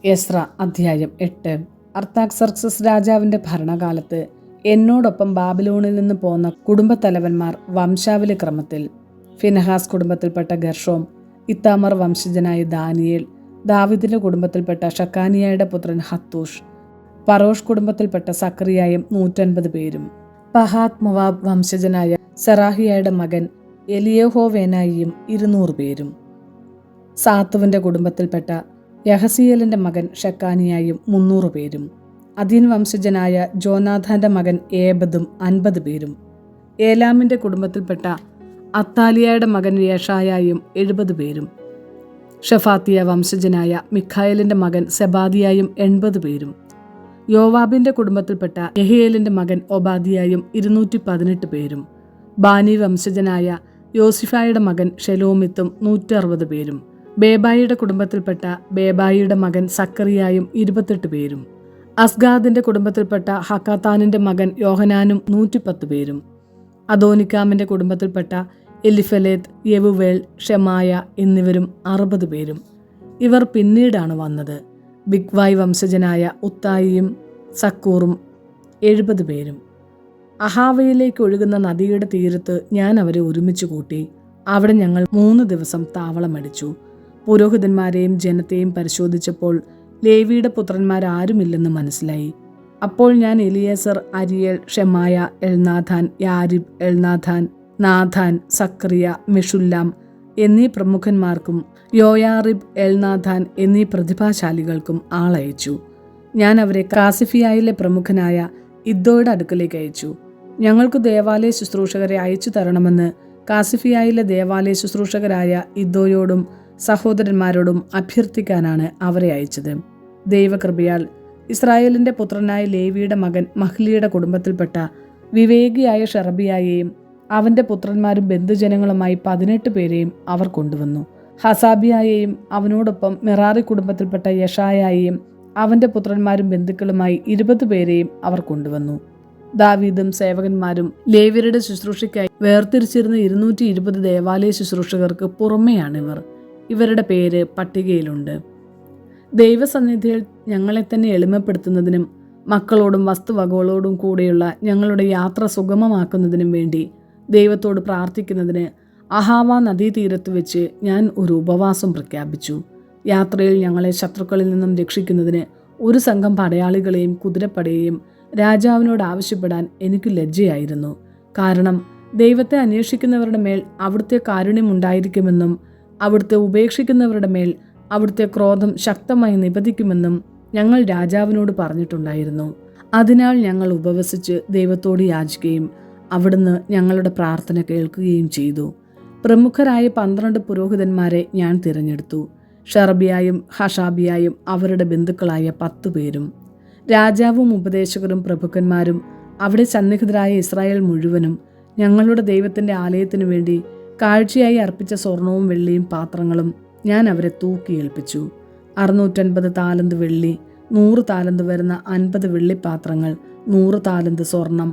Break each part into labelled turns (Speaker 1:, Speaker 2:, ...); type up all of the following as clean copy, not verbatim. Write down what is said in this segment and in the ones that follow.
Speaker 1: എസ്ര അധ്യായം 8. അർത്താക്സർക്സസ് രാജാവിൻ്റെ ഭരണകാലത്ത് എന്നോടൊപ്പം ബാബിലോണിൽ നിന്ന് പോന്ന കുടുംബത്തലവന്മാർ വംശാവലി ക്രമത്തിൽ: ഫിനഹാസ് കുടുംബത്തിൽപ്പെട്ട ഗർഷോം, ഇത്താമർ വംശജനായ ദാനിയേൽ, ദാവിദിന്റെ കുടുംബത്തിൽപ്പെട്ട ഷക്കാനിയയുടെ പുത്രൻ ഹത്തൂഷ്, പറോഷ് കുടുംബത്തിൽപ്പെട്ട സക്കറിയായും 150 പേരും, പഹാത് മൊവാബ് വംശജനായ സെറാഹിയയുടെ മകൻ എലിയഹോവേനായിയും 200 പേരും, സാത്തുവിന്റെ കുടുംബത്തിൽപ്പെട്ട യഹസിയേലിന്റെ മകൻ ഷക്കാനിയായും 300 പേരും, അദീൻ വംശജനായ ജോനാഥാന്റെ മകൻ ഏബദും 50 പേരും, ഏലാമിന്റെ കുടുംബത്തിൽപ്പെട്ട അത്താലിയയുടെ മകൻ യേഷായായും 70 പേരും, ഷഫാത്തിയ വംശജനായ മിഖായേലിന്റെ മകൻ സെബാദിയായും 80 പേരും, യോവാബിന്റെ കുടുംബത്തിൽപ്പെട്ട യഹിയേലിന്റെ മകൻ ഒബാദിയായും 218 പേരും, ബാനി വംശജനായ യോസിഫായുടെ മകൻ ഷെലോമിത്തും 160 പേരും, ബേബായിയുടെ കുടുംബത്തിൽപ്പെട്ട ബേബായിയുടെ മകൻ സക്കറിയായും 28 പേരും, അസ്ഗാദിന്റെ കുടുംബത്തിൽപ്പെട്ട ഹക്കാത്താനിന്റെ മകൻ യോഹനാനും 110 പേരും, അദോനിക്കാമിന്റെ കുടുംബത്തിൽപ്പെട്ട എലിഫലേത്ത്, യെവുവേൽ, ഷെമായ എന്നിവരും 60 പേരും. ഇവർ പിന്നീടാണ് വന്നത്. ബിഗ്വായ് വംശജനായ ഉത്തായിയും സക്കൂറും 70 പേരും. അഹാവയിലേക്ക് ഒഴുകുന്ന നദിയുടെ തീരത്ത് ഞാൻ അവരെ ഒരുമിച്ച് കൂട്ടി. അവിടെ ഞങ്ങൾ 3 ദിവസം താവളമടിച്ചു. പുരോഹിതന്മാരെയും ജനത്തെയും പരിശോധിച്ചപ്പോൾ ലേവിയുടെ പുത്രന്മാരാരുമില്ലെന്ന് മനസ്സിലായി. അപ്പോൾ ഞാൻ എലിയേസർ, അരിയേൽ, ഷെമായ, എൽനാഥാൻ, യാരിബ്, എൽനാഥാൻ, നാഥാൻ, സക്രിയ, മെഷുല്ലാം എന്നീ പ്രമുഖന്മാർക്കും യോയാറിബ്, എൽനാഥാൻ എന്നീ പ്രതിഭാശാലികൾക്കും ആളയച്ചു. ഞാൻ അവരെ കാസിഫിയായിലെ പ്രമുഖനായ ഇദ്ദോയുടെ അടുക്കലേക്ക് അയച്ചു. ഞങ്ങൾക്ക് ദേവാലയ ശുശ്രൂഷകരെ അയച്ചു തരണമെന്ന് കാസിഫിയായിലെ ദേവാലയ ശുശ്രൂഷകരായ ഇദ്ദോയോടും സഹോദരന്മാരോടും അഭ്യർത്ഥിക്കാനാണ് അവരെ അയച്ചത്. ദൈവകൃപയാൽ ഇസ്രായേലിന്റെ പുത്രനായ ലേവിയുടെ മകൻ മഹ്ലിയുടെ കുടുംബത്തിൽപ്പെട്ട വിവേകിയായ ഷെറബിയായെയും അവന്റെ പുത്രന്മാരും ബന്ധുജനങ്ങളുമായി 18 പേരെയും അവർ കൊണ്ടുവന്നു. ഹസാബിയായെയും അവനോടൊപ്പം മെറാറി കുടുംബത്തിൽപ്പെട്ട യഷായായെയും അവന്റെ പുത്രന്മാരും ബന്ധുക്കളുമായി 20 പേരെയും അവർ കൊണ്ടുവന്നു. ദാവീദും സേവകന്മാരും ലേവ്യരുടെ ശുശ്രൂഷയ്ക്കായി വേർതിരിച്ചിരുന്ന 220 ദേവാലയ ശുശ്രൂഷകർക്ക് പുറമെയാണിവർ. ഇവരുടെ പേര് പട്ടികയിലുണ്ട്. ദൈവസന്നിധിയിൽ ഞങ്ങളെ തന്നെ എളിമപ്പെടുത്തുന്നതിനും മക്കളോടും വസ്തുവകകളോടും കൂടെയുള്ള ഞങ്ങളുടെ യാത്ര സുഗമമാക്കുന്നതിനും വേണ്ടി ദൈവത്തോട് പ്രാർത്ഥിക്കുന്നതിന് അഹാവ നദീതീരത്ത് വെച്ച് ഞാൻ ഒരു ഉപവാസം പ്രഖ്യാപിച്ചു. യാത്രയിൽ ഞങ്ങളെ ശത്രുക്കളിൽ നിന്നും രക്ഷിക്കുന്നതിന് ഒരു സംഘം പടയാളികളെയും കുതിരപ്പടയെയും രാജാവിനോട് ആവശ്യപ്പെടാൻ എനിക്ക് ലജ്ജയായിരുന്നു. കാരണം ദൈവത്തെ അന്വേഷിക്കുന്നവരുടെ മേൽ അവിടുത്തെ കാരുണ്യം ഉണ്ടായിരിക്കുമെന്നും അവിടുത്തെ ഉപേക്ഷിക്കുന്നവരുടെ മേൽ അവിടുത്തെ ക്രോധം ശക്തമായി നിപതിക്കുമെന്നും ഞങ്ങൾ രാജാവിനോട് പറഞ്ഞിട്ടുണ്ടായിരുന്നു. അതിനാൽ ഞങ്ങൾ ഉപവസിച്ച് ദൈവത്തോട് യാചിക്കുകയും അവിടുന്ന് ഞങ്ങളുടെ പ്രാർത്ഥന കേൾക്കുകയും ചെയ്തു. പ്രമുഖരായ 12 പുരോഹിതന്മാരെ ഞാൻ തിരഞ്ഞെടുത്തു. ഷെറബിയായും ഹഷാബിയായും അവരുടെ ബന്ധുക്കളായ 10 പേരും. രാജാവും ഉപദേശകരും പ്രഭുക്കന്മാരും അവിടെ സന്നിഹിതരായ ഇസ്രായേൽ മുഴുവനും ഞങ്ങളുടെ ദൈവത്തിന്റെ ആലയത്തിനു വേണ്ടി കാഴ്ചയായി അർപ്പിച്ച സ്വർണവും വെള്ളിയും പാത്രങ്ങളും ഞാൻ അവരെ തൂക്കിയേൽപ്പിച്ചു. 650 താലന്ത് വെള്ളി, 100 താലന്ത് വരുന്ന 50 വെള്ളിപ്പാത്രങ്ങൾ, 100 താലന്ത് സ്വർണം,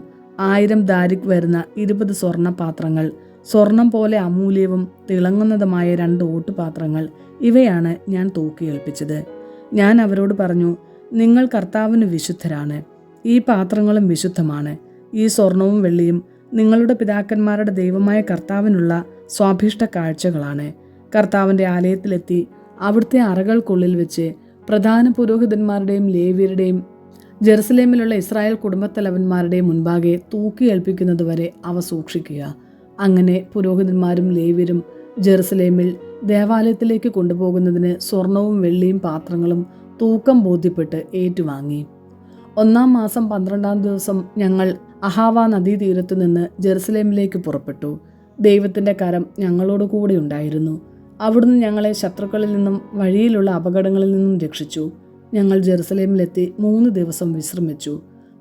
Speaker 1: 1000 ദാരിക് വരുന്ന 20 സ്വർണ്ണ പാത്രങ്ങൾ, സ്വർണം പോലെ അമൂല്യവും തിളങ്ങുന്നതുമായ 2 ഓട്ടുപാത്രങ്ങൾ, ഇവയാണ് ഞാൻ തൂക്കിയേൽപ്പിച്ചത്. ഞാൻ അവരോട് പറഞ്ഞു, നിങ്ങൾ കർത്താവിന് വിശുദ്ധരാണ്. ഈ പാത്രങ്ങളും വിശുദ്ധമാണ്. ഈ സ്വർണവും വെള്ളിയും നിങ്ങളുടെ പിതാക്കന്മാരുടെ ദൈവമായ കർത്താവിനുള്ള സ്വാഭിഷ്ട കാഴ്ചകളാണ്. കർത്താവിൻ്റെ ആലയത്തിലെത്തി അവിടുത്തെ അറകൾക്കുള്ളിൽ വെച്ച് പ്രധാന പുരോഹിതന്മാരുടെയും ലേവ്യരുടെയും ജെറുസലേമിലുള്ള ഇസ്രായേൽ കുടുംബത്തലവന്മാരുടെയും മുൻപാകെ തൂക്കിയേൽപ്പിക്കുന്നതുവരെ അവ സൂക്ഷിക്കുക. അങ്ങനെ പുരോഹിതന്മാരും ലേവ്യരും ജെറുസലേമിൽ ദേവാലയത്തിലേക്ക് കൊണ്ടുപോകുന്നതിന് സ്വർണവും വെള്ളിയും പാത്രങ്ങളും തൂക്കം ബോധ്യപ്പെട്ട് ഏറ്റുവാങ്ങി. 1-ാം മാസം 12-ാം ദിവസം ഞങ്ങൾ അഹാവ നദീതീരത്തു നിന്ന് ജെറുസലേമിലേക്ക് പുറപ്പെട്ടു. ദൈവത്തിന്റെ കരം ഞങ്ങളോട് കൂടെ ഉണ്ടായിരുന്നു. അവിടുന്ന് ഞങ്ങളെ ശത്രുക്കളിൽ നിന്നും വഴിയിലുള്ള അപകടങ്ങളിൽ നിന്നും രക്ഷിച്ചു. ഞങ്ങൾ ജെറുസലേമിലെത്തി 3 ദിവസം വിശ്രമിച്ചു.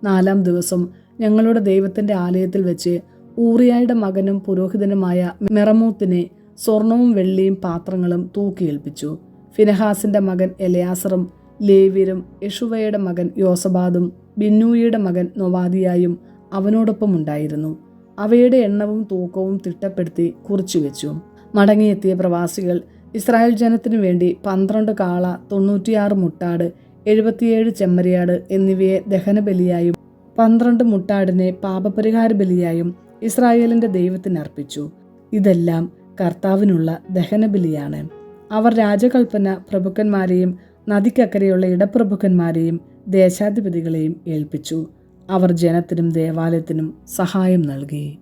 Speaker 1: 4-ാം ദിവസം ഞങ്ങളുടെ ദൈവത്തിന്റെ ആലയത്തിൽ വെച്ച് ഊറിയായുടെ മകനും പുരോഹിതനുമായ മെറമൂത്തിനെ സ്വർണവും വെള്ളിയും പാത്രങ്ങളും തൂക്കിയേൽപ്പിച്ചു. ഫിനഹാസിന്റെ മകൻ എലയാസറും ലേവ്യരും യെശുവയുടെ മകൻ യോസബാദും ബിന്നൂയിയുടെ മകൻ നൊവാദിയായും അവനോടൊപ്പം ഉണ്ടായിരുന്നു. അവയുടെ എണ്ണവും തൂക്കവും തിട്ടപ്പെടുത്തി കുറിച്ചുവെച്ചു. മടങ്ങിയെത്തിയ പ്രവാസികൾ ഇസ്രായേൽ ജനത്തിനു വേണ്ടി 12 കാള, 96 മുട്ടാട്, 77 ചെമ്മരിയാട് എന്നിവയെ ദഹനബലിയായും 12 മുട്ടാടിനെ പാപപരിഹാര ബലിയായും ഇസ്രായേലിന്റെ ദൈവത്തിന് അർപ്പിച്ചു. ഇതെല്ലാം കർത്താവിനുള്ള ദഹനബലിയാണ്. അവർ രാജകൽപ്പന പ്രഭുക്കന്മാരെയും നദിക്കക്കരെയുള്ള ഇടപ്രഭുക്കന്മാരെയും ദേശാധിപതികളെയും ഏൽപ്പിച്ചു. അവർ ജനത്തിനും ദേവാലയത്തിനും സഹായം നൽകി.